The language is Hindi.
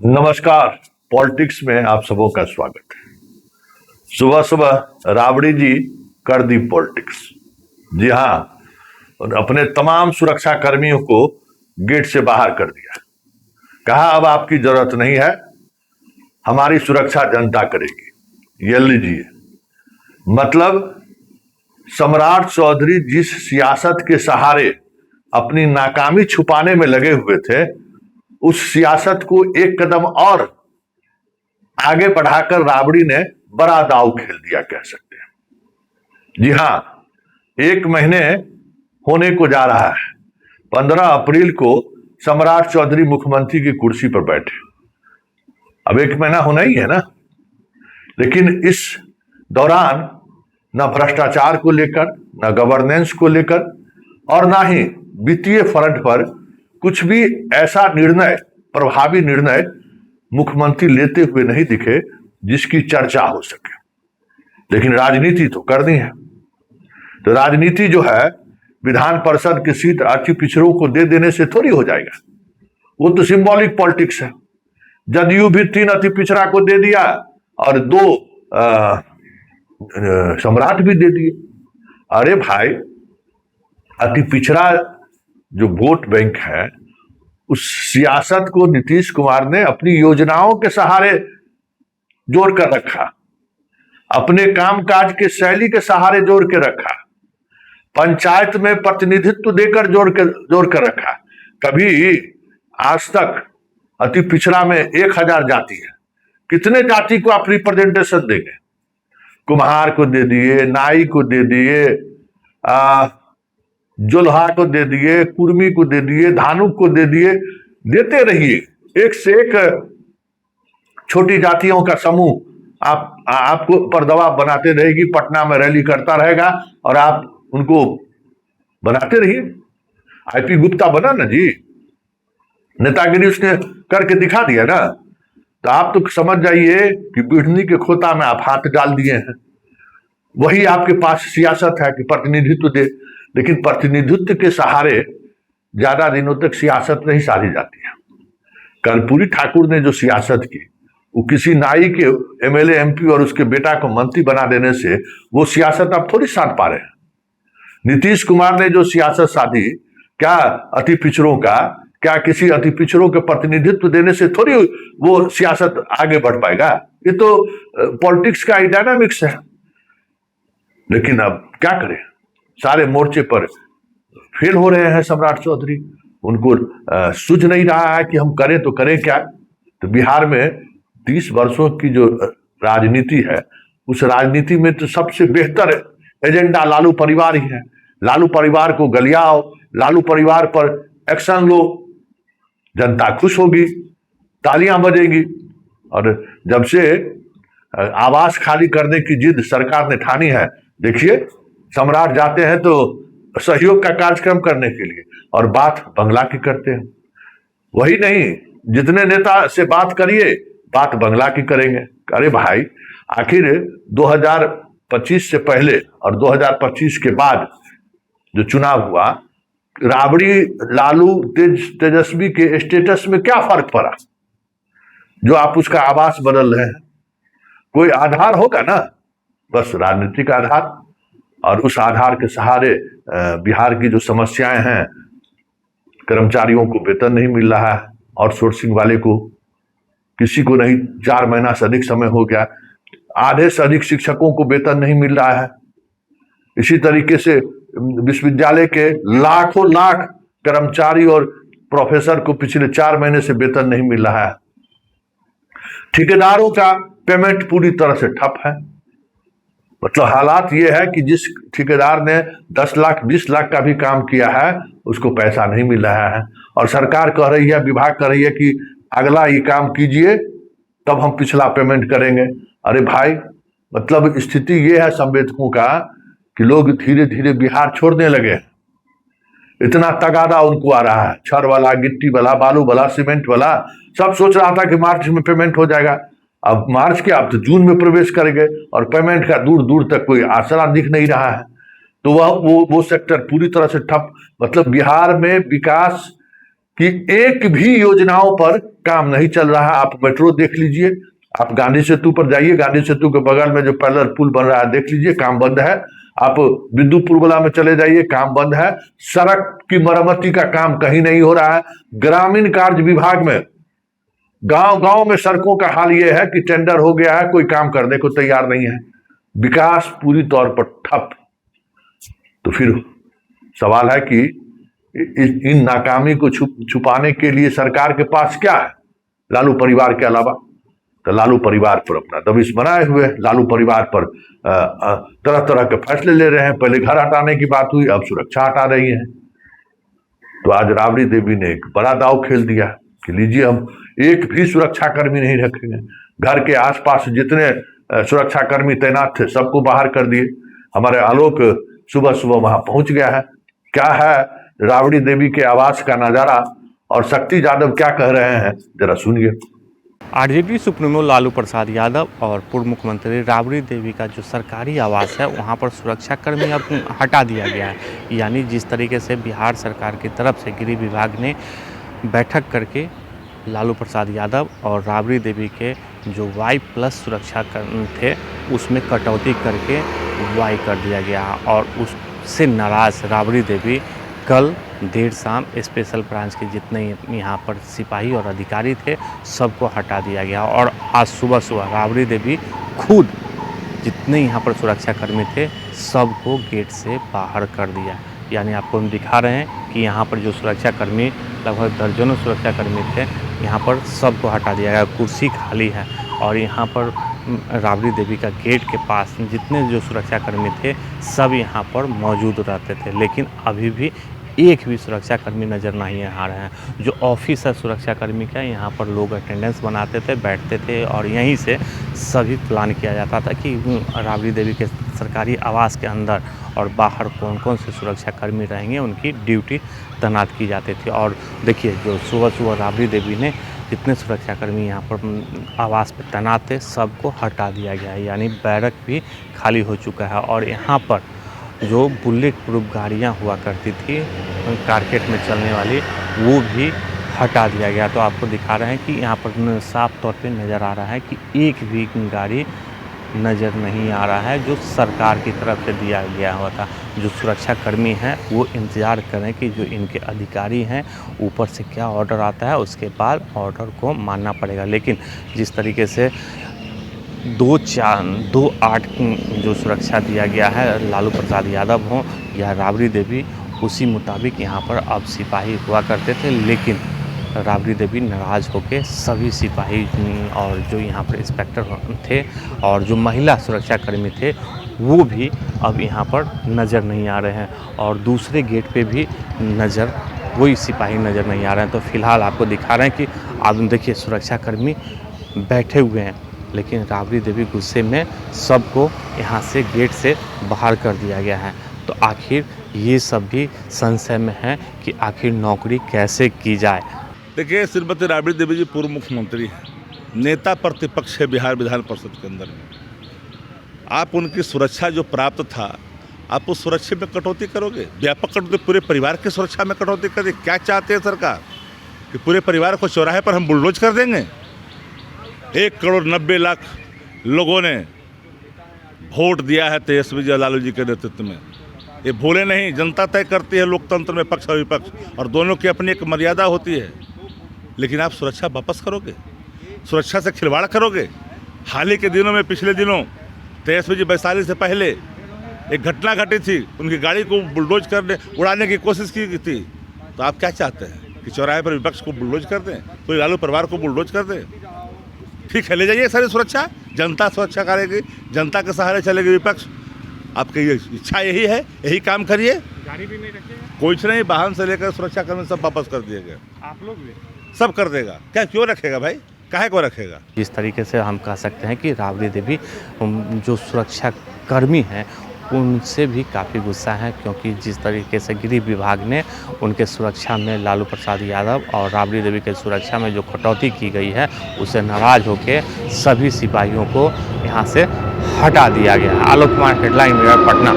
नमस्कार। पॉलिटिक्स में आप सबों का स्वागत है। सुबह सुबह राबड़ी जी कर दी पॉलिटिक्स। जी हाँ, और अपने तमाम सुरक्षा कर्मियों को गेट से बाहर कर दिया। कहा अब आपकी जरूरत नहीं है, हमारी सुरक्षा जनता करेगी। ये लीजिए, मतलब सम्राट चौधरी जिस सियासत के सहारे अपनी नाकामी छुपाने में लगे हुए थे, उस सियासत को एक कदम और आगे बढ़ाकर राबड़ी ने बड़ा दांव खेल दिया, कह सकते हैं। जी हां, 1 महीने होने को जा रहा है। 15 अप्रैल को सम्राट चौधरी मुख्यमंत्री की कुर्सी पर बैठे। अब 1 महीना होना ही है ना। लेकिन इस दौरान न भ्रष्टाचार को लेकर, न गवर्नेंस को लेकर, और ना ही वित्तीय फ्रंट पर कुछ भी ऐसा निर्णय, प्रभावी निर्णय मुख्यमंत्री लेते हुए नहीं दिखे जिसकी चर्चा हो सके। लेकिन राजनीति तो करनी है, तो राजनीति जो है विधान परिषद की सीट अति पिछड़ों को दे देने से थोड़ी हो जाएगा। वो तो सिंबॉलिक पॉलिटिक्स है। जदयू भी 3 अति पिछड़ा को दे दिया और 2 सम्राट भी दे दिए। अरे भाई, अति पिछड़ा जो वोट बैंक है, उस सियासत को नीतीश कुमार ने अपनी योजनाओं के सहारे जोड़ कर रखा, अपने कामकाज के शैली के सहारे जोड़ के रखा, पंचायत में प्रतिनिधित्व देकर जोड़ कर रखा। कभी आज तक अति पिछड़ा में 1000 जाति है, कितने जाति को आप रिप्रेजेंटेशन देंगे? कुम्हार को दे दिए, नाई को दे दिए, जोल्हा को दे दिए, कुर्मी को दे दिए, धानुक को दे दिए। देते रहिए, एक से एक छोटी जातियों का समूह आपको पर दबाव बनाते रहेगी, पटना में रैली करता रहेगा और आप उनको बनाते रहिए। आईपी गुप्ता बना ना जी, नेतागिरी उसने करके दिखा दिया ना। तो आप तो समझ जाइए कि बिढ़नी के खोता में आप हाथ डाल दिए हैं। वही आपके पास सियासत है कि प्रतिनिधित्व दे, लेकिन प्रतिनिधित्व के सहारे ज्यादा दिनों तक सियासत नहीं साधी जाती है। कर्पूरी ठाकुर ने जो सियासत की, वो किसी नाई के एमएलए एमपी और उसके बेटा को मंत्री बना देने से वो सियासत आप थोड़ी साध पा रहे हैं। नीतीश कुमार ने जो सियासत साधी, क्या अति पिछड़ों का, क्या किसी अति पिछड़ों के प्रतिनिधित्व देने से थोड़ी वो सियासत आगे बढ़ पाएगा? ये तो पॉलिटिक्स का डायनामिक्स है। लेकिन अब क्या करें, सारे मोर्चे पर फेल हो रहे हैं सम्राट चौधरी। उनको सूझ नहीं रहा है कि हम करें तो करें क्या। तो बिहार में 30 वर्षों की जो राजनीति है, उस राजनीति में तो सबसे बेहतर एजेंडा लालू परिवार ही है। लालू परिवार को गलियाओ, लालू परिवार पर एक्शन लो, जनता खुश होगी, तालियां बजेगी। और जब से आवास खाली करने की जिद सरकार ने ठानी है, देखिए सम्राट जाते हैं तो सहयोग का कार्यक्रम करने के लिए और बात बंगला की करते हैं। वही नहीं, जितने नेता से बात करिए बात बंगला की करेंगे। अरे भाई, आखिर 2025 से पहले और 2025 के बाद जो चुनाव हुआ, राबड़ी लालू तेजस्वी के स्टेटस में क्या फर्क पड़ा जो आप उसका आवास बदल रहे हैं? कोई आधार होगा ना, बस राजनीतिक आधार। और उस आधार के सहारे बिहार की जो समस्याएं हैं, कर्मचारियों को वेतन नहीं मिल रहा है, आउटसोर्सिंग वाले को, किसी को नहीं, 4 महीना से अधिक समय हो गया, आधे से अधिक शिक्षकों को वेतन नहीं मिल रहा है। इसी तरीके से विश्वविद्यालय के लाखों लाख कर्मचारी और प्रोफेसर को पिछले 4 महीने से वेतन नहीं मिल रहा है। ठेकेदारों का पेमेंट पूरी तरह से ठप है। मतलब हालात ये है कि जिस ठेकेदार ने 10 लाख 20 लाख का भी काम किया है, उसको पैसा नहीं मिल रहा है। और सरकार कह रही है, विभाग कह रही है कि अगला ये काम कीजिए तब हम पिछला पेमेंट करेंगे। अरे भाई, मतलब स्थिति ये है संवेदकों का कि लोग धीरे धीरे बिहार छोड़ने लगे। इतना तगादा उनको आ रहा है, छड़ वाला, गिट्टी वाला, बालू वाला, सीमेंट वाला, सब सोच रहा था कि मार्च में पेमेंट हो जाएगा। अब मार्च के, अब तो जून में प्रवेश करेंगे और पेमेंट का दूर दूर तक कोई आसरा दिख नहीं रहा है। तो वो सेक्टर पूरी तरह से ठप। मतलब बिहार में विकास कि एक भी योजनाओं पर काम नहीं चल रहा है। आप मेट्रो देख लीजिए, आप गांधी सेतु पर जाइए, गांधी सेतु के बगल में जो पैदल पुल बन रहा है देख लीजिए, काम बंद है। आप विद्युतपुरबला में चले जाइए, काम बंद है। सड़क की मरम्मती का काम कहीं नहीं हो रहा है। ग्रामीण कार्य विभाग में गांव गांव में सड़कों का हाल यह है कि टेंडर हो गया है, कोई काम करने को तैयार नहीं है। विकास पूरी तौर पर ठप। तो फिर सवाल है कि इन नाकामी को छुपाने के लिए सरकार के पास क्या है लालू परिवार के अलावा? तो लालू परिवार पर अपना दबिश बनाए हुए, लालू परिवार पर तरह तरह के फैसले ले रहे हैं। पहले घर हटाने की बात हुई, अब सुरक्षा हटा रही है। तो आज राबड़ी देवी ने एक बड़ा दाव खेल दिया कि लीजिए, हम एक भी सुरक्षाकर्मी नहीं रखेंगे। घर के आसपास जितने सुरक्षाकर्मी तैनात थे सबको बाहर कर दिए। हमारे आलोक सुबह सुबह वहां पहुंच गया है। क्या है राबड़ी देवी के आवास का नजारा और शक्ति यादव क्या कह रहे हैं, जरा सुनिए। आरजेडी सुप्रीमो लालू प्रसाद यादव और पूर्व मुख्यमंत्री राबड़ी देवी का जो सरकारी आवास है वहां पर सुरक्षाकर्मी अब हटा दिया गया है। यानी जिस तरीके से बिहार सरकार की तरफ से गृह विभाग ने बैठक करके लालू प्रसाद यादव और राबड़ी देवी के जो Y+ सुरक्षा थे उसमें कटौती करके Y कर दिया गया और उससे नाराज़ राबड़ी देवी कल देर शाम स्पेशल ब्रांच के जितने यहाँ पर सिपाही और अधिकारी थे सबको हटा दिया गया। और आज सुबह सुबह राबड़ी देवी खुद जितने यहाँ पर सुरक्षाकर्मी थे सबको गेट से बाहर कर दिया। यानी आपको हम दिखा रहे हैं कि यहाँ पर जो सुरक्षाकर्मी लगभग दर्जनों सुरक्षाकर्मी थे यहाँ पर सबको हटा दिया गया। कुर्सी खाली है और यहाँ पर राबड़ी देवी का गेट के पास जितने जो सुरक्षाकर्मी थे सब यहाँ पर मौजूद रहते थे, लेकिन अभी भी एक भी सुरक्षाकर्मी नज़र नहीं आ रहे हैं। जो ऑफिस है सुरक्षाकर्मी का, यहाँ पर लोग अटेंडेंस बनाते थे, बैठते थे और यहीं से सभी प्लान किया जाता था कि राबड़ी देवी के सरकारी आवास के अंदर और बाहर कौन कौन से सुरक्षाकर्मी रहेंगे उनकी ड्यूटी तैनात की जाती थी। और देखिए जो सुबह सुबह राबड़ी देवी ने जितने सुरक्षाकर्मी यहाँ पर आवास पर तैनात थे सबको हटा दिया गया है। यानी बैरक भी खाली हो चुका है और यहाँ पर जो बुलेट प्रूफ गाड़ियाँ हुआ करती थी कारकेट में चलने वाली वो भी हटा दिया गया। तो आपको दिखा रहे हैं कि यहाँ पर साफ तौर पे नज़र आ रहा है कि एक भी गाड़ी नज़र नहीं आ रहा है जो सरकार की तरफ से दिया गया हुआ था। जो सुरक्षाकर्मी हैं वो इंतज़ार करें कि जो इनके अधिकारी हैं ऊपर से क्या ऑर्डर आता है, उसके बाद ऑर्डर को मानना पड़ेगा। लेकिन जिस तरीके से 2-8 जो सुरक्षा दिया गया है लालू प्रसाद यादव हों या राबड़ी देवी, उसी मुताबिक यहाँ पर अब सिपाही हुआ करते थे। लेकिन राबड़ी देवी नाराज़ होकर सभी सिपाही और जो यहाँ पर इंस्पेक्टर थे और जो महिला सुरक्षाकर्मी थे वो भी अब यहाँ पर नज़र नहीं आ रहे हैं और दूसरे गेट पे भी वही सिपाही नज़र नहीं आ रहे हैं। तो फिलहाल आपको दिखा रहे हैं कि आप देखिए सुरक्षाकर्मी बैठे हुए हैं, लेकिन राबड़ी देवी गुस्से में सबको यहाँ से गेट से बाहर कर दिया गया है। तो आखिर ये सब भी संशय में है कि आखिर नौकरी कैसे की जाए। देखिए, श्रीमती राबड़ी देवी जी पूर्व मुख्यमंत्री हैं, नेता प्रतिपक्ष है बिहार विधान परिषद के अंदर में। आप उनकी सुरक्षा जो प्राप्त था आप उस सुरक्षा में कटौती करोगे, व्यापक कटौती, पूरे परिवार की सुरक्षा में कटौती कर दे। क्या चाहते हैं सरकार कि पूरे परिवार को चौराहे पर हम बुलडोज कर देंगे? 1,90,00,000 लोगों ने वोट दिया है तेजस्वी जी लालू जी के नेतृत्व में। ये भूले नहीं, जनता तय करती है लोकतंत्र में पक्ष और विपक्ष, और दोनों की अपनी एक मर्यादा होती है। लेकिन आप सुरक्षा वापस करोगे, सुरक्षा से खिलवाड़ करोगे। हाल ही के दिनों में, पिछले दिनों तेजस्वी जी वैशाली से पहले एक घटना घटी थी, उनकी गाड़ी को बुलडोज करने उड़ाने की कोशिश की थी। तो आप क्या चाहते हैं कि चौराहे पर विपक्ष को बुलडोज कर दें, कोई लालू परिवार को बुलडोज कर दें? ठीक है, ले जाइए सारी सुरक्षा, जनता सुरक्षा करेगी, जनता के सहारे चलेगी विपक्ष। आपकी इच्छा यही है, यही काम करिए। गाड़ी भी नहीं रखेगा, कुछ नहीं, वाहन से लेकर सुरक्षा कर्मी सब वापस कर दिए गए। आप लोग भी सब कर देगा। क्या क्यों रखेगा भाई, काहे को रखेगा? जिस तरीके से हम कह सकते हैं कि राबड़ी देवी जो सुरक्षा कर्मी हैं उनसे भी काफ़ी गुस्सा है, क्योंकि जिस तरीके से गृह विभाग ने उनके सुरक्षा में लालू प्रसाद यादव और राबड़ी देवी के सुरक्षा में जो कटौती की गई है उससे नाराज़ होकर सभी सिपाहियों को यहाँ से हटा दिया गया है। आलोक कुमार, हेडलाइन, पटना।